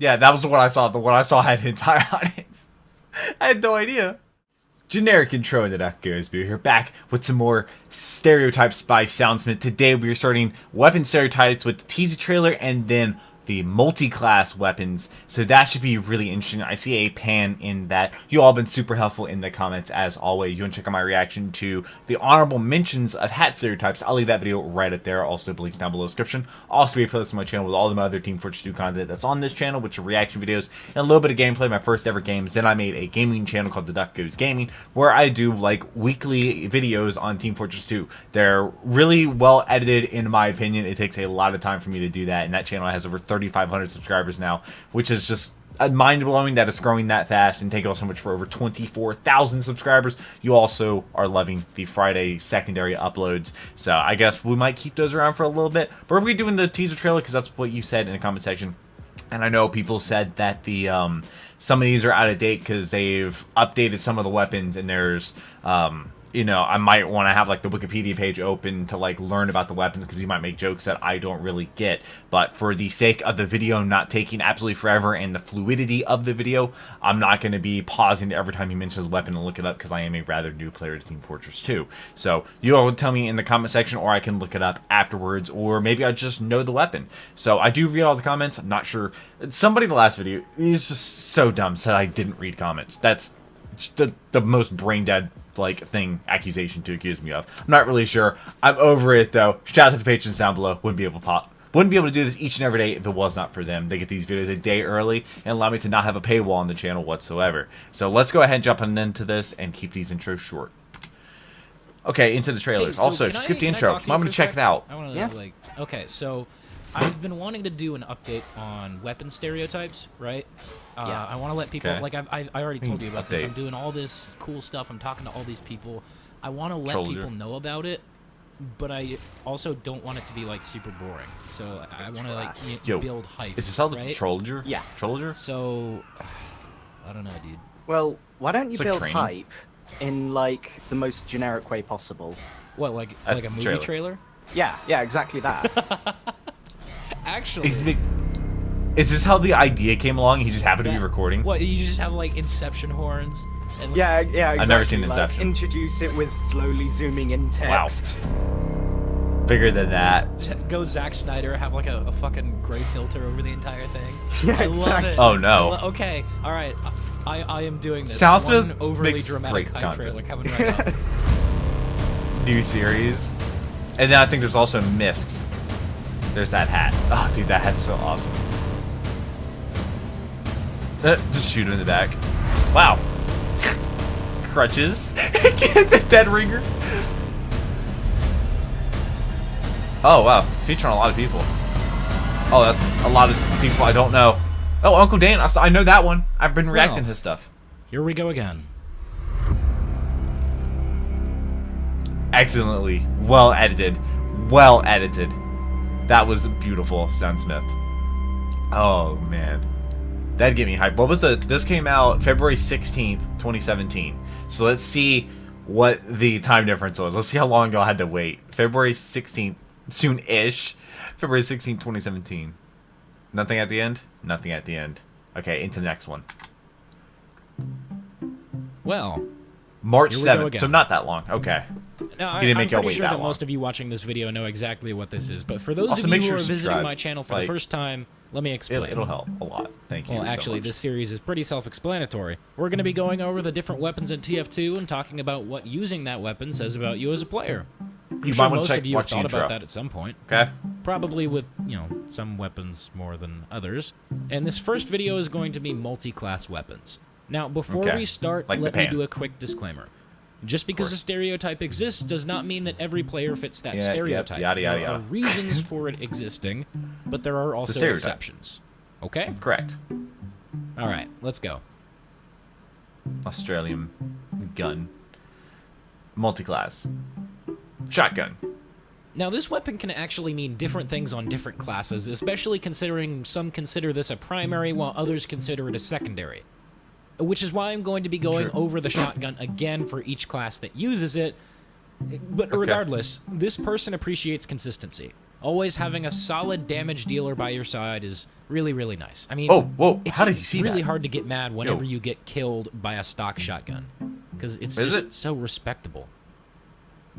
Yeah, that was the one I saw. The one I saw had an entire audience. I had no idea. Generic intro into Duck Goes Moo. Here back with some more Stereotypes by Soundsmith. Today we are starting weapon stereotypes with the teaser trailer and then the multi-class weapons. So that should be really interesting. I see a pan in that. You all have been super helpful in the comments as always. You want to check out my reaction to the honorable mentions of hat stereotypes. I'll leave that video right up there. Also the link down below in the description. Also be a playlist on my channel with all the my other Team Fortress 2 content that's on this channel, which are reaction videos and a little bit of gameplay, my first ever games. Then I made a gaming channel called The Duck Goes Gaming, where I do like weekly videos on Team Fortress 2. They're really well edited in my opinion. It takes a lot of time for me to do that, and that channel has over 3,500 subscribers now, which is just mind-blowing that it's growing that fast. And thank you all so much for over 24,000 subscribers. You also are loving the Friday secondary uploads, so I guess we might keep those around for a little bit. But we're going to be doing the teaser trailer because that's what you said in the comment section. And I know people said that the some of these are out of date because they've updated some of the weapons, and there's you know, I might want to have like the Wikipedia page open to like learn about the weapons because you might make jokes that I don't really get. But for the sake of the video not taking absolutely forever and the fluidity of the video, I'm not going to be pausing every time he mentions a weapon and look it up because I am a rather new player to Team Fortress 2. So you all tell me in the comment section, or I can look it up afterwards, or maybe I just know the weapon. So I do read all the comments. I'm not sure. Somebody in the last video is just so dumb said I didn't read comments. That's the most brain dead like accusation to accuse me of. I'm not really sure. I'm over it though. Shout out to the patrons down below. Wouldn't be able to do this each and every day if it was not for them. They get these videos a day early and allow me to not have a paywall on the channel whatsoever. So let's go ahead and jump into this and keep these intros short. Okay, into the trailers. Hey, so also, skip the intro. I'm going to check it out. I want to like. Okay, so I've been wanting to do an update on weapon stereotypes, right? Yeah. I want to let people, like I already told you about this. Update. I'm doing all this cool stuff. I'm talking to all these people. I want to let people know about it, but I also don't want it to be like super boring. So I want to like build hype. Is this all the right? Trollager? Yeah. Trollager? So I don't know, dude. Well, why don't you It's like build training. hype in like the most generic way possible? What, like A a movie trailer? Yeah, exactly that. Actually. Is this how the idea came along? He just happened to be recording? What, you just have like Inception horns? And, yeah, exactly. I've never seen like, Inception. introduce it with slowly zooming in text. Bigger than that. Go Zack Snyder, have like a fucking gray filter over the entire thing. Yeah, I love exactly. it. Oh no. Okay, all right. I am doing this. Soundsmith One overly makes dramatic great hype content. trailer coming right up. New series. And then I think there's also Mists. There's that hat. Oh, dude, that hat's so awesome. Just shoot him in the back. Wow. Crutches. It's a dead ringer. Oh, wow. Featuring a lot of people. Oh, that's a lot of people I don't know. Oh, Uncle Dan. I know that one. I've been reacting to his stuff. Here we go again. Excellently. Well edited. Well edited. That was beautiful, Soundsmith. Oh, man. That'd get me hyped. What was it? This came out February 16th, 2017. So let's see what the time difference was. Let's see how long ago I had to wait. February 16th, soon-ish. February 16th, 2017. Nothing at the end? Nothing at the end. Okay, into the next one. Well, March here we go 7th, again. so not that long. Okay. now He didn't I'm make y'all pretty wait sure that that long. most of you watching this video know exactly what this is. But for those Also, of make you who sure are to visiting subscribe. my channel for Like, the first time, let me explain. It'll help a lot. Thank you. Well, so actually, much. this series is pretty self-explanatory. We're going to be going over the different weapons in TF2 and talking about what using that weapon says about you as a player. I'm You sure might wanna most check- of you have watch the thought intro. about that at some point. Okay. Probably with, you know, some weapons more than others. And this first video is going to be multi-class weapons. Now, before Okay. we start, Like the let me pan. do a quick disclaimer. Just because a stereotype exists does not mean that every player fits that Yeah, yep, stereotype. yada, yada, There are yada. reasons for it existing, but there are also stereotype. exceptions. Okay? Correct. All right, let's go. Australian gun. Multi-class. Shotgun. Now, this weapon can actually mean different things on different classes, especially considering some consider this a primary while others consider it a secondary. Which is why I'm going to be going True. over the shotgun again for each class that uses it. But regardless, this person appreciates consistency. Always having a solid damage dealer by your side is really, really nice. I mean, Oh, whoa! it's How did he see really that? hard to get mad whenever Yo. you get killed by a stock shotgun, because it's Is just it? so respectable.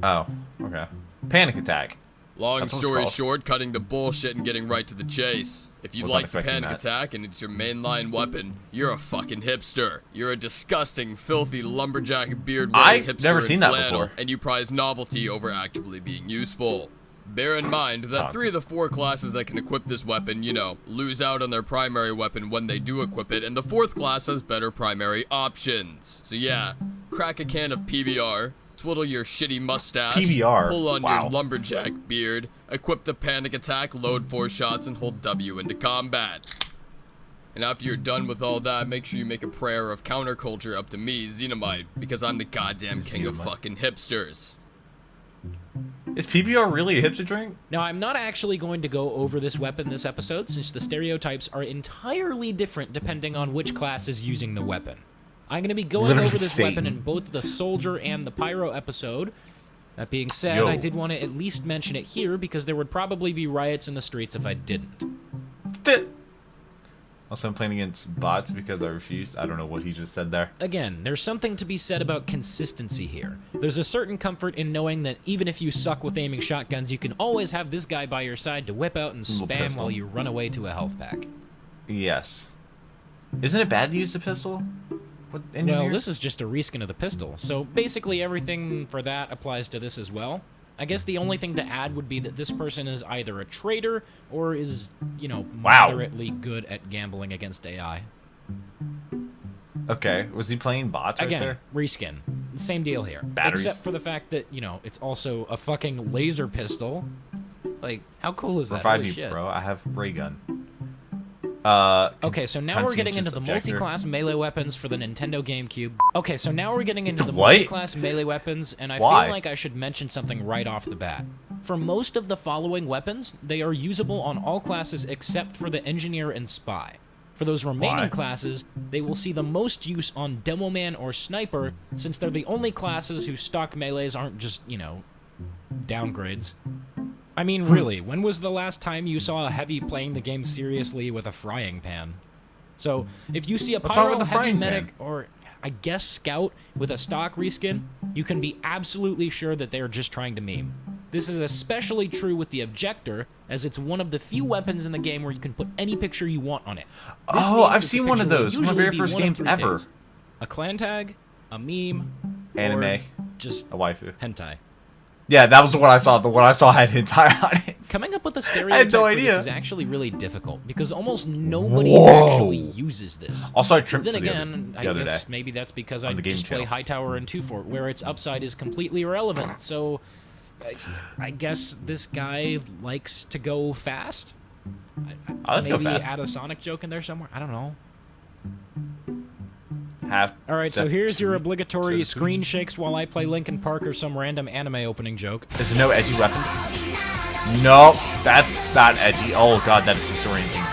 Oh, okay. Panic attack. Long That's what it's story called. short, cutting the bullshit and getting right to the chase. If you Wasn't like expecting panic that. attack and it's your mainline weapon, you're a fucking hipster. You're a disgusting, filthy lumberjack beard wearing I've hipster never in seen that flannel, before. and you prize novelty over actually being useful. Bear in mind that Oh. 3 of the 4 classes that can equip this weapon, lose out on their primary weapon when they do equip it, and the 4th class has better primary options. So yeah, crack a can of PBR, twiddle your shitty mustache, PBR? pull on Wow. your lumberjack beard, equip the panic attack, load 4 shots, and hold W into combat. And after you're done with all that, make sure you make a prayer of counterculture up to me, Xenomite, because I'm the goddamn king of Xenomite. fucking hipsters. Is PBR really a hipster drink? Now, I'm not actually going to go over this weapon this episode, since the stereotypes are entirely different depending on which class is using the weapon. I'm going to be going Literally over this Satan. weapon in both the soldier and the pyro episode. That being said, Yo. I did want to at least mention it here because there would probably be riots in the streets if I didn't. Also, I'm playing against bots because I refused. I don't know what he just said there. Again, there's something to be said about consistency here. There's a certain comfort in knowing that even if you suck with aiming shotguns, you can always have this guy by your side to whip out and Little spam pistol. while you run away to a health pack. Yes. Isn't it bad to use the pistol? What, Well, engineer? this is just a reskin of the pistol, so basically everything for that applies to this as well. I guess the only thing to add would be that this person is either a traitor or is, Wow. moderately good at gambling against AI. Okay, was he playing bots right Again, there? reskin. Same deal here. Batteries. Except for the fact that, it's also a fucking laser pistol. Like, how cool is that? Revive Holy me, shit. bro. I have ray gun. Okay, so now we're getting into the multi-class melee weapons for the Nintendo GameCube. Okay, so now we're getting into the What? multi-class melee weapons, and I Why? feel like I should mention something right off the bat. For most of the following weapons, they are usable on all classes except for the Engineer and Spy. For those remaining Why? classes, they will see the most use on Demo Man or Sniper, since they're the only classes whose stock melees aren't just, downgrades. I mean, really, when was the last time you saw a heavy playing the game seriously with a frying pan? So, if you see a What's wrong pyro, with the heavy frying medic, pan? or I guess scout with a stock reskin, you can be absolutely sure that they are just trying to meme. This is especially true with the Objector, as it's one of the few weapons in the game where you can put any picture you want on it. This Oh, means I've that seen the one of picture will those. One of the usually very be first one of games 3 ever. things: a clan tag, a meme, Anime. or just A waifu. hentai. Yeah, that was the one I saw. The one I saw had hentai on it. Coming up with a I stereotype had no for idea. this is actually really difficult because almost nobody Whoa. actually uses this. Also, I tripped Then for the again, other I guess day. maybe that's because I On the game just play channel. Hightower and 2 Fort, where its upside is completely irrelevant. So, I guess this guy likes to go fast. I like to go Maybe fast. add a Sonic joke in there somewhere. I don't know. Half. All right, so set- here's your obligatory so- screen shakes while I play Linkin Park or some random anime opening joke. Is there no edgy weapons? Nope, that's not edgy. Oh god, that is disorienting.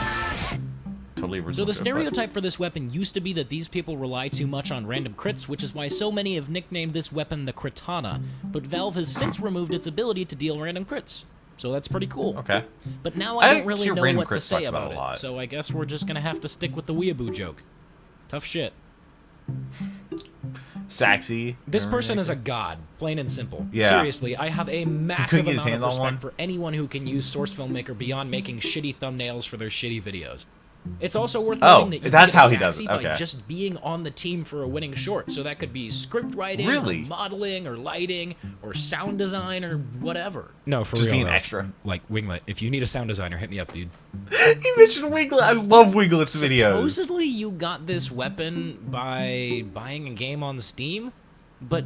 Totally original. So the joke, but- stereotype for this weapon used to be that these people rely too much on random crits, which is why so many have nicknamed this weapon the Critana, but Valve has since removed its ability to deal random crits. So that's pretty cool. Okay. But now I I don't really hear know random what to crits say talked about about a it, lot. so I guess we're just gonna have to stick with the weeaboo joke. Tough shit. Saxy. This person is a god, plain and simple. Yeah. Seriously, I have a massive get his amount of hands on respect one? for anyone who can use Source Filmmaker beyond making shitty thumbnails for their shitty videos. It's also worth Oh, noting that you that's can get how a he does it, Saxy by okay. just being on the team for a winning short. So that could be script writing, Really? or modeling, or lighting, or sound design, or whatever. No, for Just real. being though. extra. Like Winglet, if you need a sound designer, hit me up, dude. He mentioned Wiglet. I love Wiglet's videos. Supposedly you got this weapon by buying a game on Steam, but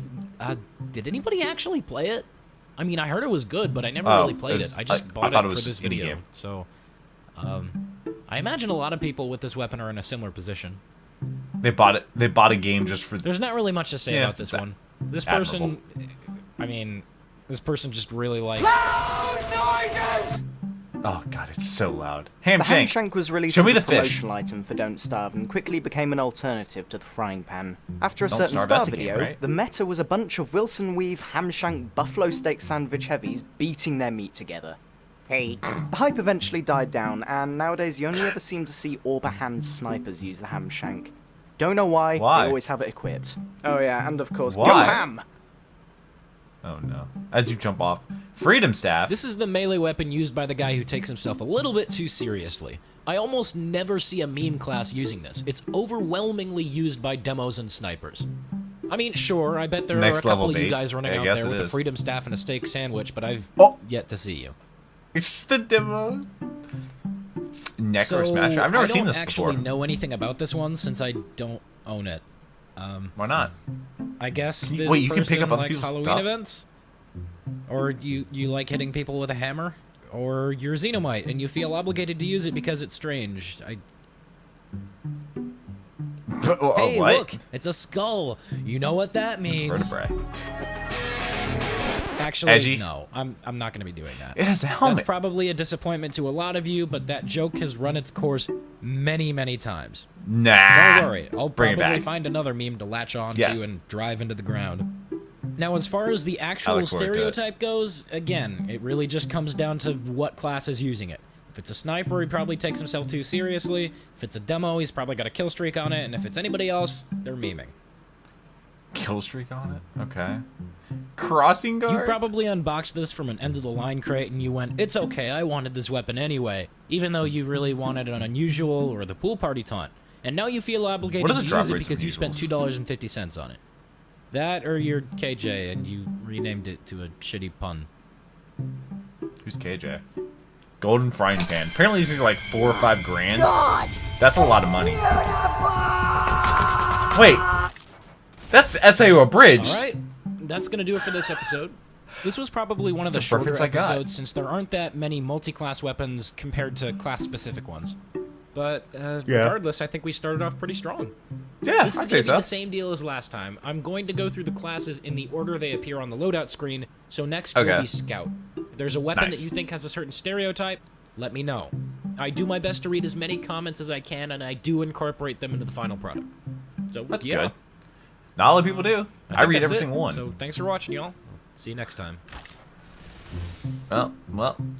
did anybody actually play it? I mean, I heard it was good, but I never Oh, really played it was- it. I just I bought thought it it for was this just video. in-game. So, I imagine a lot of people with this weapon are in a similar position. They bought it. They bought a game just for. There's not really much to say Yeah, about this that- one. This admirable. person, I mean, this person just really likes. Oh god, it's so loud. Ham The ham shank. shank was released Show me as a the fish. promotional item for Don't Starve and quickly became an alternative to the frying pan. After a Don't certain Starve, Star that's a game, video, right? the meta was a bunch of Wilson Weave ham shank buffalo steak sandwich heavies beating their meat together. The hype eventually died down, and nowadays you only ever seem to see Oberhand snipers use the ham shank. Don't know why, they always have it equipped. Oh yeah, and of course, Why? go ham! Oh no. As you jump off. Freedom Staff. This is the melee weapon used by the guy who takes himself a little bit too seriously. I almost never see a meme class using this. It's overwhelmingly used by demos and snipers. I mean, sure, I bet there are a couple of you guys running out there with a freedom staff and a steak sandwich, but I've yet to see you. It's the demo. Necro Smasher. I've never seen this before. I don't actually know anything about this one since I don't own it. Why not? I guess this Wait, you can person pick up other likes people's Halloween stuff? events? Or you like hitting people with a hammer? Or you're Xenomite and you feel obligated to use it because it's strange. Hey, what? look! It's a skull! You know what that means. Vertebrae. Actually, Edgy? no. I'm not going to be doing that. It has a helmet. That's probably a disappointment to a lot of you, but that joke has run its course many, many times. Nah. Don't worry. I'll Bring it probably back. find another meme to latch on Yes. to and drive into the ground. Now, as far as the actual look forward to it. stereotype goes, again, it really just comes down to what class is using it. If it's a sniper, he probably takes himself too seriously. If it's a demo, he's probably got a kill streak on it. And if it's anybody else, they're memeing. Kill streak on it? Okay. Crossing guard? You probably unboxed this from an end-of-the-line crate and you went, it's okay, I wanted this weapon anyway, even though you really wanted an unusual or the pool party taunt. And now you feel obligated What are to the drop use it rates because of you spent unusuals? $2.50 on it. That or you're KJ and you renamed it to a shitty pun. Who's KJ? Golden Frying Pan. Apparently these are like 4 or 5 grand. That's a lot of money. Wait. That's SAO abridged. Alright, that's gonna do it for this episode. This was probably one of the That's the shorter reference I got. episodes since there aren't that many multi-class weapons compared to class-specific ones. But regardless, I think we started off pretty strong. Yeah, This is I'd going say to be so. the same deal as last time. I'm going to go through the classes in the order they appear on the loadout screen, so next will be Scout. If there's a weapon that Nice. you think has a certain stereotype, let me know. I do my best to read as many comments as I can, and I do incorporate them into the final product. So, That's yeah. good. Not a lot of people do. I think read that's every it. single one. So, thanks for watching, y'all. See you next time. Well,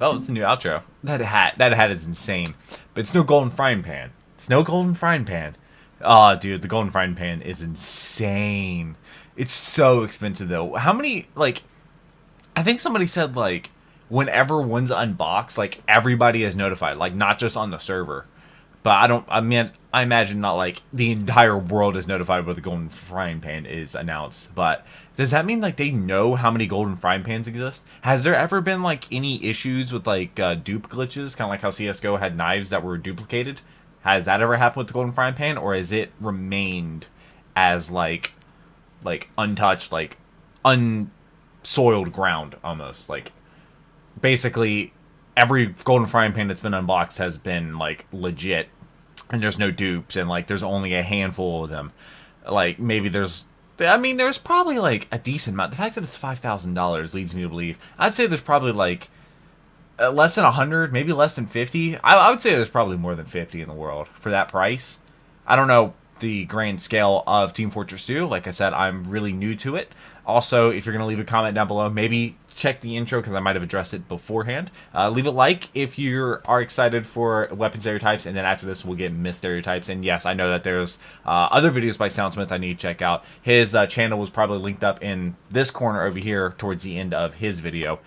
it's a new outro. That hat is insane. But it's no golden frying pan. It's no golden frying pan. Oh, dude, the golden frying pan is insane. It's so expensive, though. How many, like, I think somebody said, like, whenever one's unboxed, like, everybody is notified. Like, not just on the server. But I imagine not, like, the entire world is notified when the golden frying pan is announced. But does that mean, like, they know how many golden frying pans exist? Has there ever been, like, any issues with, like, dupe glitches? Kind of like how CSGO had knives that were duplicated? Has that ever happened with the golden frying pan? Or has it remained as, like untouched, like, unsoiled ground, almost? Like, basically, every golden frying pan that's been unboxed has been, like, legit. And there's no dupes, and, like, there's only a handful of them. Like, maybe there's probably, like, a decent amount. The fact that it's $5,000 leads me to believe. I'd say there's probably, like, less than 100, maybe less than 50. I would say there's probably more than 50 in the world for that price. I don't know the grand scale of Team Fortress 2. Like I said, I'm really new to it. Also, if you're going to leave a comment down below, maybe check the intro because I might have addressed it beforehand. Leave a like if you are excited for weapon stereotypes, and then after this we'll get myth stereotypes. And yes, I know that there's other videos by Soundsmith I need to check out. His channel was probably linked up in this corner over here towards the end of his video.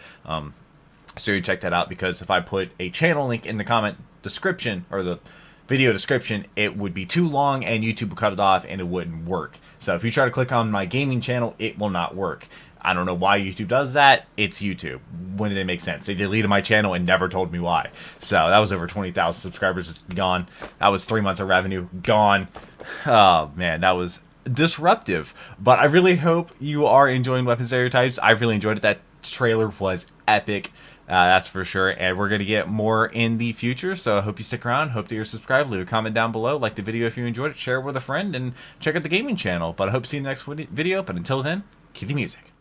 So you check that out, because if I put a channel link in the comment description or the video description, it would be too long and YouTube would cut it off and it wouldn't work. So if you try to click on my gaming channel, it will not work. I don't know why YouTube does that. It's YouTube. When did it make sense? They deleted my channel and never told me why. So that was over 20,000 subscribers just gone. That was 3 months of revenue gone. Oh man, that was disruptive. But I really hope you are enjoying Weapon Stereotypes. I really enjoyed it. That trailer was epic. That's for sure, and we're going to get more in the future, so I hope you stick around. Hope that you're subscribed. Leave a comment down below, like the video if you enjoyed it, share it with a friend, and check out the gaming channel. But I hope to see you in the next video, but until then, keep the music.